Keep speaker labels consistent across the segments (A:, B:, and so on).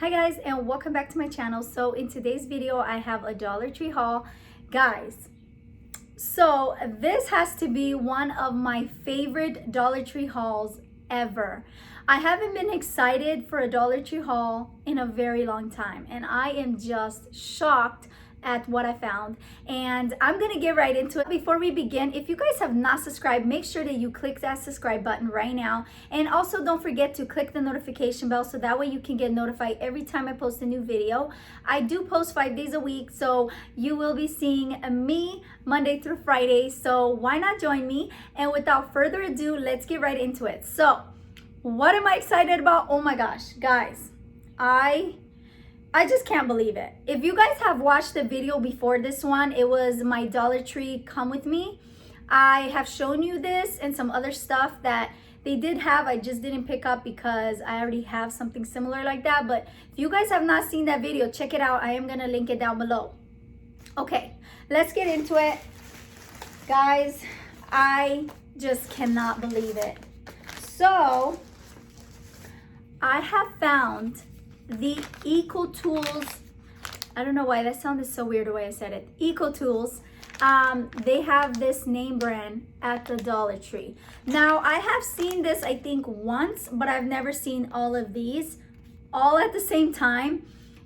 A: Hi guys, and welcome back to my channel. So in today's video I have a Dollar Tree haul, guys. So this has to be one of my favorite Dollar Tree hauls ever. I haven't been excited for a Dollar Tree haul in a very long time, and I am just shocked at what I found, and I'm gonna get right into it. Before we begin, if you guys have not subscribed, make sure that you click that subscribe button right now, and also don't forget to click the notification bell so that way you can get notified every time I post a new video. I do post 5 days a week, so you will be seeing me Monday through Friday, so why not join me? And without further ado, let's get right into it. So what am I excited about? Oh my gosh, guys, I just can't believe it. If you guys have watched the video before this one, it was my Dollar Tree Come With Me. I have shown you this and some other stuff that they did have. I just didn't pick up because I already have something similar like that. But if you guys have not seen that video, check it out. I am going to link it down below. Okay, let's get into it. Guys, I just cannot believe it. So, I have found the eCOTools. I don't know why that sounded so weird the way I said it. eCOTools. They have this name brand at the Dollar Tree. Now I have seen this I think once, but I've never seen all of these all at the same time,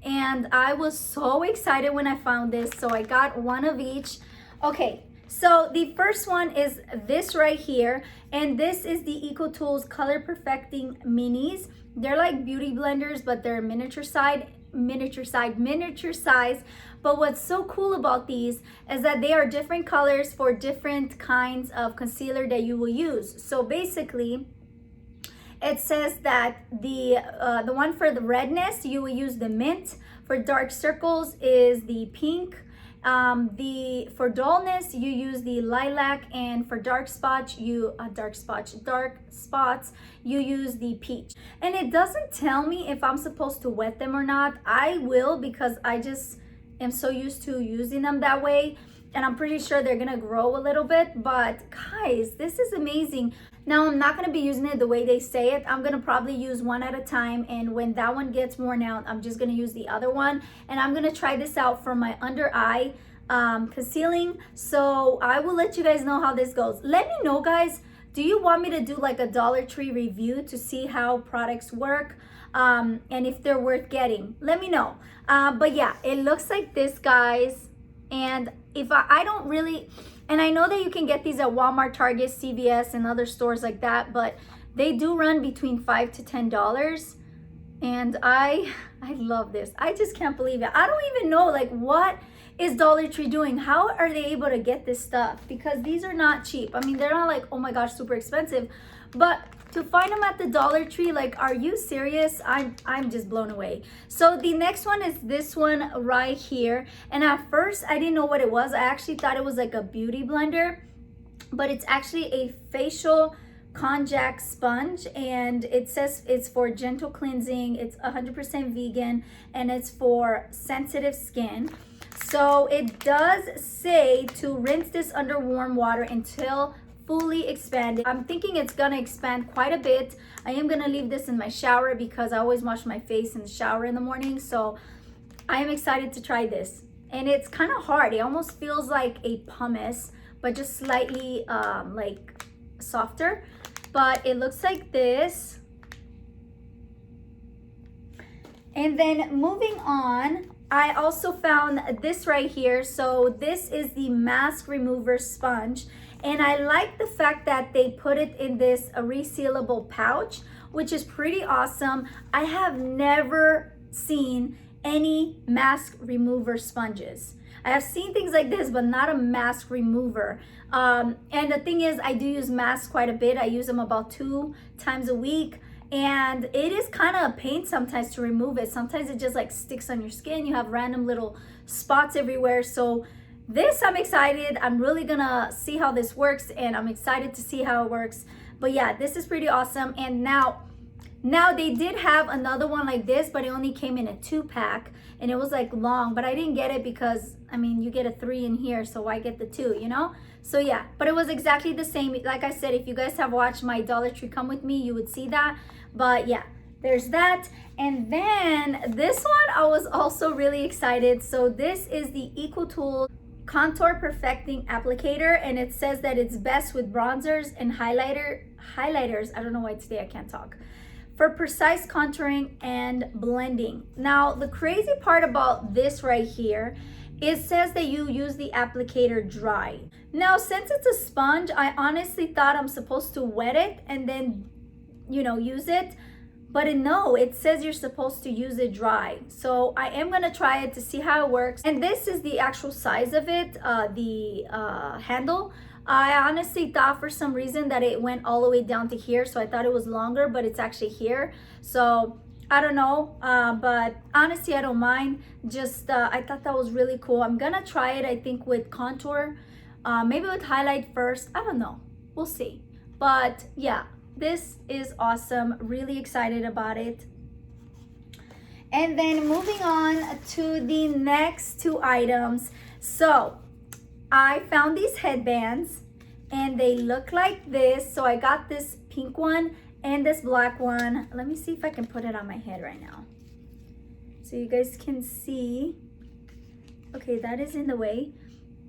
A: and I was so excited when I found this, so I got one of each. Okay, so the first one is this right here, and this is the eCOTools Color Perfecting Minis. They're like beauty blenders, but they're miniature size. But what's so cool about these is that they are different colors for different kinds of concealer that you will use. So basically, it says that the one for the redness, you will use the mint. For dark circles is the pink. For dullness, you use the lilac, and for dark spots, you use the peach. And it doesn't tell me if I'm supposed to wet them or not. I will, because I just am so used to using them that way, and I'm pretty sure they're gonna grow a little bit. But guys, this is amazing. Now I'm not gonna be using it the way they say it. I'm gonna probably use one at a time, and when that one gets worn out, I'm just gonna use the other one. And I'm gonna try this out for my under eye concealing, so I will let you guys know how this goes. Let me know, guys, do you want me to do like a Dollar Tree review to see how products work, and if they're worth getting? Let me know. But yeah, it looks like this, guys. And if I don't really, and I know that you can get these at Walmart, Target, CVS, and other stores like that, but they do run between $5 to $10. And I love this. I just can't believe it. I don't even know, like, what is Dollar Tree doing? How are they able to get this stuff? Because these are not cheap. I mean, they're not like, oh my gosh, super expensive, but to find them at the Dollar Tree, like, are you serious? I'm just blown away. So the next one is this one right here. And at first I didn't know what it was. I actually thought it was like a beauty blender, but it's actually a facial konjac sponge, and it says it's for gentle cleansing. It's 100% vegan, and it's for sensitive skin. So it does say to rinse this under warm water until fully expanded. I'm thinking it's gonna expand quite a bit. I am gonna leave this in my shower because I always wash my face in the shower in the morning, so I am excited to try this. And it's kind of hard. It almost feels like a pumice, but just slightly like softer. But it looks like this. And then moving on, I also found this right here. So this is the mask remover sponge, and I like the fact that they put it in this resealable pouch, which is pretty awesome. I have never seen any mask remover sponges. I have seen things like this, but not a mask remover. And the thing is, I do use masks quite a bit. I use them about 2 times a week. And it is kind of a pain sometimes to remove it. Sometimes it just like sticks on your skin. You have random little spots everywhere. So this, I'm excited. I'm really gonna see how this works, and I'm excited to see how it works. But yeah, this is pretty awesome. And now they did have another one like this, but it only came in a 2-pack, and it was like long, but I didn't get it because, I mean, you get a 3 in here, so why get the 2, you know? So yeah, but it was exactly the same. Like I said, if you guys have watched my Dollar Tree Come With Me, you would see that. But yeah, there's that. And then this one, I was also really excited. So this is the eCOTools Contour Perfecting Applicator, and it says that it's best with bronzers and highlighters. I don't know why today I can't talk. For precise contouring and blending. Now, the crazy part about this right here, it says that you use the applicator dry. Now, since it's a sponge, I honestly thought I'm supposed to wet it and then, use it. But no, it says you're supposed to use it dry. So I am gonna try it to see how it works. And this is the actual size of it, the handle. I honestly thought for some reason that it went all the way down to here. So I thought it was longer, but it's actually here. So I don't know, but honestly, I don't mind. Just, I thought that was really cool. I'm gonna try it, I think, with contour, maybe with highlight first. I don't know, we'll see. But yeah, this is awesome. Really excited about it. And then moving on to the next two items. So I found these headbands and they look like this. So I got this pink one and this black one. Let me see if I can put it on my head right now so you guys can see. Okay, that is in the way.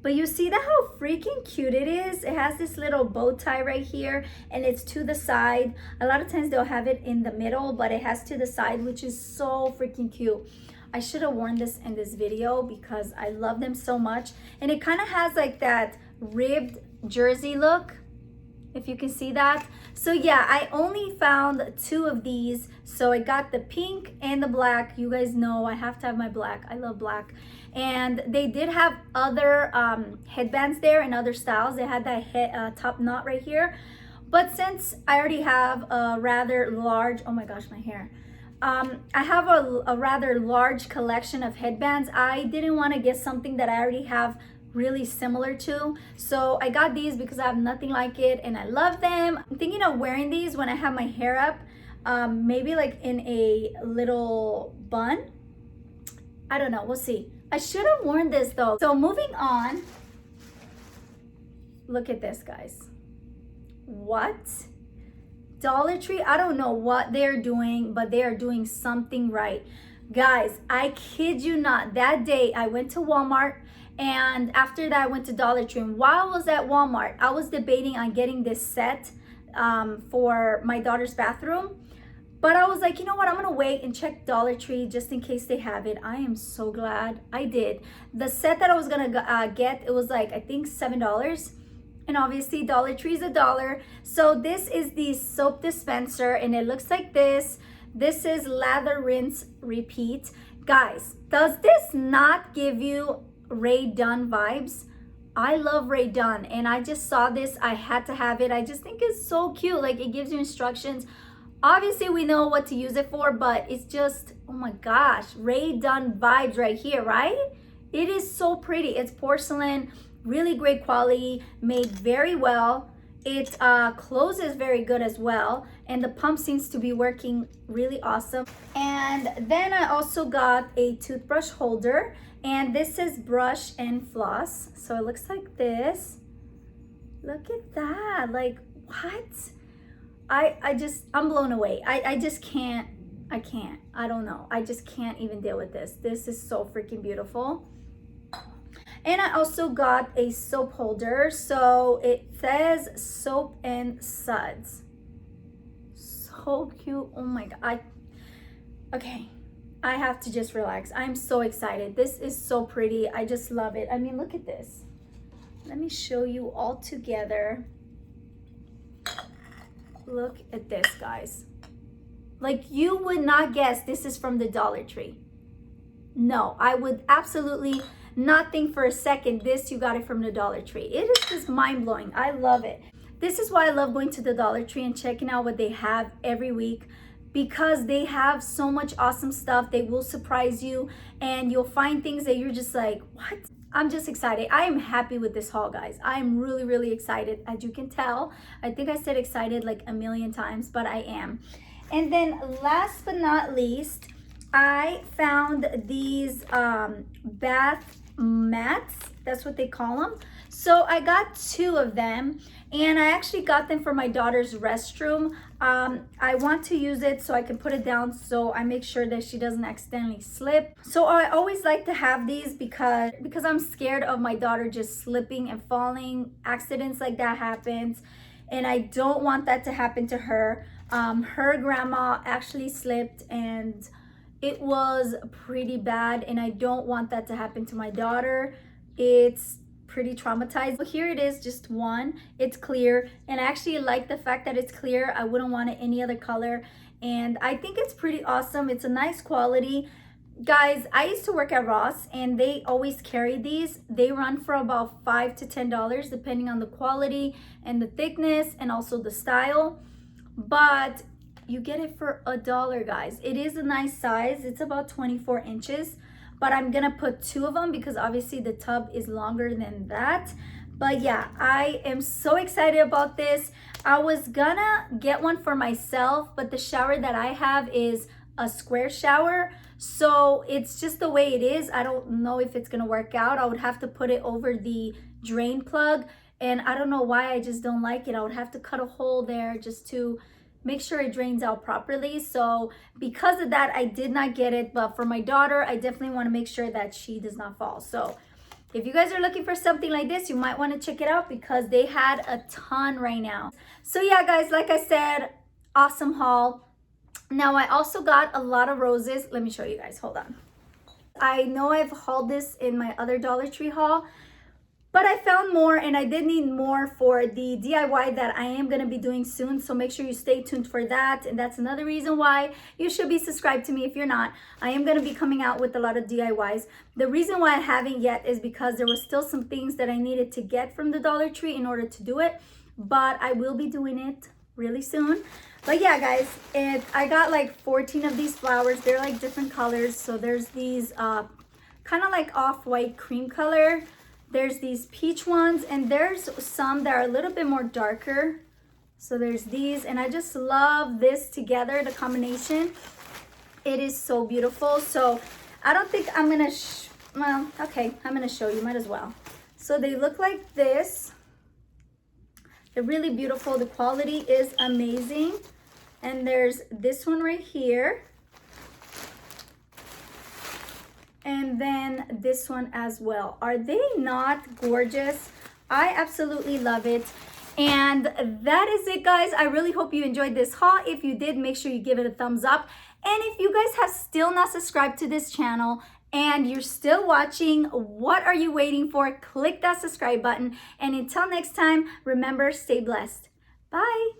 A: But you see that how freaking cute it is? It has this little bow tie right here and it's to the side. A lot of times they'll have it in the middle, but it has to the side, which is so freaking cute. I should have worn this in this video because I love them so much. And it kind of has like that ribbed jersey look, if you can see that. So yeah, I only found two of these. So I got the pink and the black. You guys know I have to have my black. I love black. And they did have other headbands there and other styles. They had that top knot right here. But since I already have a rather large, oh my gosh, my hair. I have a rather large collection of headbands. I didn't want to get something that I already have really similar to. So I got these because I have nothing like it and I love them. I'm thinking of wearing these when I have my hair up, maybe like in a little bun. I don't know, we'll see. I should have worn this though. So moving on, look at this, guys. What? Dollar Tree, I don't know what they're doing, but they are doing something right. Guys, I kid you not, that day I went to Walmart and after that I went to Dollar Tree. And while I was at Walmart, I was debating on getting this set for my daughter's bathroom. But I was like, you know what? I'm going to wait and check Dollar Tree just in case they have it. I am so glad I did. The set that I was going to get, it was like, I think $7. And obviously Dollar Tree is $1. So this is the soap dispenser and it looks like this. This is lather, rinse, repeat. Guys, does this not give you Rae Dunn vibes? I love Rae Dunn and I just saw this. I had to have it. I just think it's so cute. Like it gives you instructions. Obviously we know what to use it for, but it's just, oh my gosh, Rae Dunn vibes right here, right? It is so pretty. It's porcelain, really great quality, made very well. It closes very good as well. And the pump seems to be working really awesome. And then I also got a toothbrush holder. And this is brush and floss. So it looks like this. Look at that. Like, what? I'm blown away. I just can't. I don't know. I just can't even deal with this. This is so freaking beautiful. And I also got a soap holder. So it says soap and suds. So cute. Oh my God. Okay. I have to just relax. I'm so excited. This is so pretty. I just love it. I mean, look at this. Let me show you all together. Look at this, guys. Like you would not guess this is from the Dollar Tree. No, I would absolutely not think for a second this you got it from the Dollar Tree. It is just mind-blowing. I love it. This is why I love going to the Dollar Tree and checking out what they have every week, because they have so much awesome stuff. They will surprise you and you'll find things that you're just like, what? I'm just excited. I am happy with this haul, guys. I am really, really excited. As you can tell, I think I said excited like a million times, but I am. And then last but not least, I found these bath mats, that's what they call them. So I got 2 of them, and I actually got them for my daughter's restroom. I want to use it so I can put it down, so I make sure that she doesn't accidentally slip. So I always like to have these because I'm scared of my daughter just slipping and falling. Accidents like that happens, and I don't want that to happen to her. Her grandma actually slipped, and it was pretty bad, and I don't want that to happen to my daughter. It's pretty traumatized. So here it is, just one. It's clear, and I actually like the fact that it's clear. I wouldn't want it any other color, and I think it's pretty awesome. It's a nice quality. Guys, I used to work at Ross, and they always carry these. They run for about $5 to $10 depending on the quality and the thickness and also the style, but you get it for $1, guys. It is a nice size. It's about 24 inches, but I'm gonna put 2 of them because obviously the tub is longer than that. But yeah, I am so excited about this. I was gonna get one for myself, but the shower that I have is a square shower, so it's just the way it is. I don't know if it's gonna work out. I would have to put it over the drain plug, and I don't know why, I just don't like it. I would have to cut a hole there just to make sure it drains out properly. So because of that, I did not get it. But for my daughter, I definitely want to make sure that she does not fall. So if you guys are looking for something like this, you might want to check it out because they had a ton right now. So yeah, guys, like I said, awesome haul. Now I also got a lot of roses. Let me show you guys, hold on. I know I've hauled this in my other Dollar Tree haul, but I found more, and I did need more for the DIY that I am going to be doing soon. So make sure you stay tuned for that. And that's another reason why you should be subscribed to me if you're not. I am going to be coming out with a lot of DIYs. The reason why I haven't yet is because there was still some things that I needed to get from the Dollar Tree in order to do it. But I will be doing it really soon. But yeah, guys, I got like 14 of these flowers. They're like different colors. So there's these kind of like off-white cream color. There's these peach ones, and there's some that are a little bit more darker. So there's these, and I just love this together, the combination. It is so beautiful. So I don't think I'm gonna, well, okay, I'm gonna show you, might as well. So they look like this. They're really beautiful. The quality is amazing. And there's this one right here. And then this one as well. Are they not gorgeous? I absolutely love it. And that is it, guys. I really hope you enjoyed this haul. If you did, make sure you give it a thumbs up. And if you guys have still not subscribed to this channel and you're still watching, what are you waiting for? Click that subscribe button. And until next time, remember, stay blessed. Bye.